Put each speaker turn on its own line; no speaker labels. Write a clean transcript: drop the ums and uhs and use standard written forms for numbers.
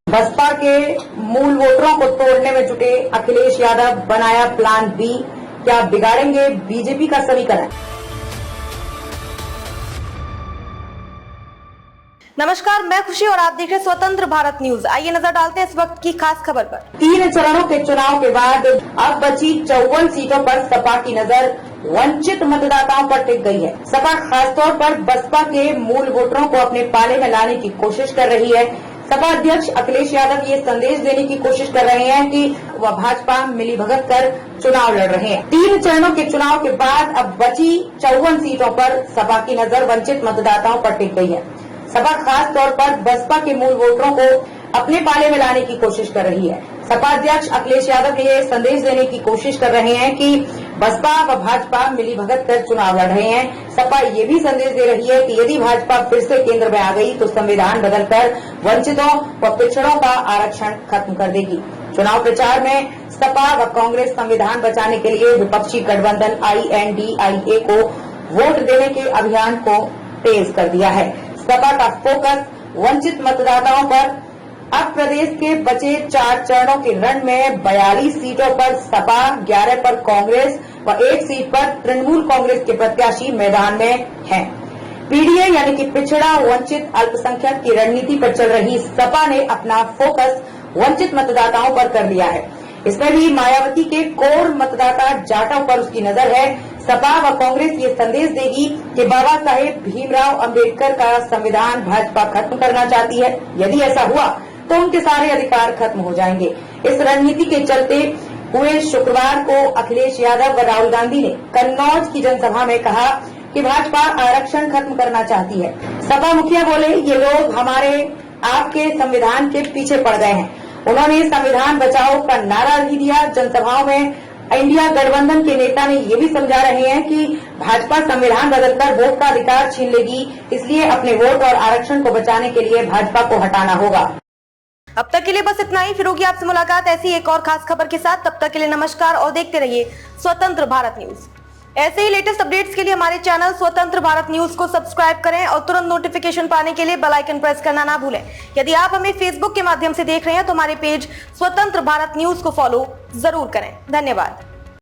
बसपा के मूल वोटरों को तोड़ने में जुटे अखिलेश यादव बनाया प्लान बी, क्या बिगाड़ेंगे बीजेपी का समीकरण।
नमस्कार, मैं खुशी और आप देख रहे हैं स्वतंत्र भारत न्यूज। आइए नजर डालते हैं इस वक्त की खास खबर पर।
3 चरणों के चुनाव के बाद अब बची 54 सीटों पर सपा की नजर वंचित मतदाताओं पर टिक गई है। सपा खासतौर पर बसपा के मूल वोटरों को अपने पाले में लाने की कोशिश कर रही है। सपा अध्यक्ष अखिलेश यादव ये संदेश देने की कोशिश कर रहे हैं कि वह भाजपा मिलीभगत कर चुनाव लड़ रहे हैं। 3 चरणों के चुनाव के बाद अब बची 54 सीटों पर सपा की नजर वंचित मतदाताओं पर टिक गई है। सपा खास तौर पर बसपा के मूल वोटरों को अपने पाले में लाने की कोशिश कर रही है। सपा अध्यक्ष अखिलेश यादव ये संदेश देने की कोशिश कर रहे हैं कि बसपा व भाजपा मिलीभगत कर चुनाव लड़ रहे हैं। सपा ये भी संदेश दे रही है कि यदि भाजपा फिर से केंद्र में आ गई तो संविधान बदलकर वंचितों व पिछड़ों का आरक्षण खत्म कर देगी। चुनाव प्रचार में सपा व कांग्रेस संविधान बचाने के लिए विपक्षी गठबंधन INDIA को वोट देने के अभियान को तेज कर दिया है। सपा का फोकस वंचित मतदाताओं पर। अब प्रदेश के बचे 4 चरणों के रण में 42 सीटों पर सपा, 11 पर कांग्रेस व 1 सीट पर तृणमूल कांग्रेस के प्रत्याशी मैदान में हैं। पीडीए यानी कि पिछड़ा वंचित अल्पसंख्यक की रणनीति पर चल रही सपा ने अपना फोकस वंचित मतदाताओं पर कर लिया है। इसमें भी मायावती के कोर मतदाता जाटों पर उसकी नजर है। सपा व कांग्रेस ये संदेश देगी कि बाबा साहेब भीमराव अंबेडकर का संविधान भाजपा खत्म करना चाहती है। यदि ऐसा हुआ तो उनके सारे अधिकार खत्म हो जाएंगे। इस रणनीति के चलते हुए शुक्रवार को अखिलेश यादव व राहुल गांधी ने कन्नौज की जनसभा में कहा कि भाजपा आरक्षण खत्म करना चाहती है। सपा मुखिया बोले, ये लोग हमारे आपके संविधान के पीछे पड़ गए हैं। उन्होंने संविधान बचाओ का नारा भी दिया। जनसभाओं में इंडिया गठबंधन के नेता ने ये भी समझा रहे हैं कि भाजपा संविधान बदलकर वोट का अधिकार छीन लेगी, इसलिए अपने वोट और आरक्षण को बचाने के लिए भाजपा को हटाना होगा।
अब तक के लिए बस इतना ही। फिर होगी आपसे मुलाकात ऐसी एक और खास खबर के साथ। तब तक के लिए नमस्कार और देखते रहिए स्वतंत्र भारत न्यूज। ऐसे ही लेटेस्ट अपडेट्स के लिए हमारे चैनल स्वतंत्र भारत न्यूज को सब्सक्राइब करें और तुरंत नोटिफिकेशन पाने के लिए बेल आइकन प्रेस करना ना भूलें। यदि आप हमें फेसबुक के माध्यम से देख रहे हैं तो हमारे पेज स्वतंत्र भारत न्यूज को फॉलो जरूर करें। धन्यवाद।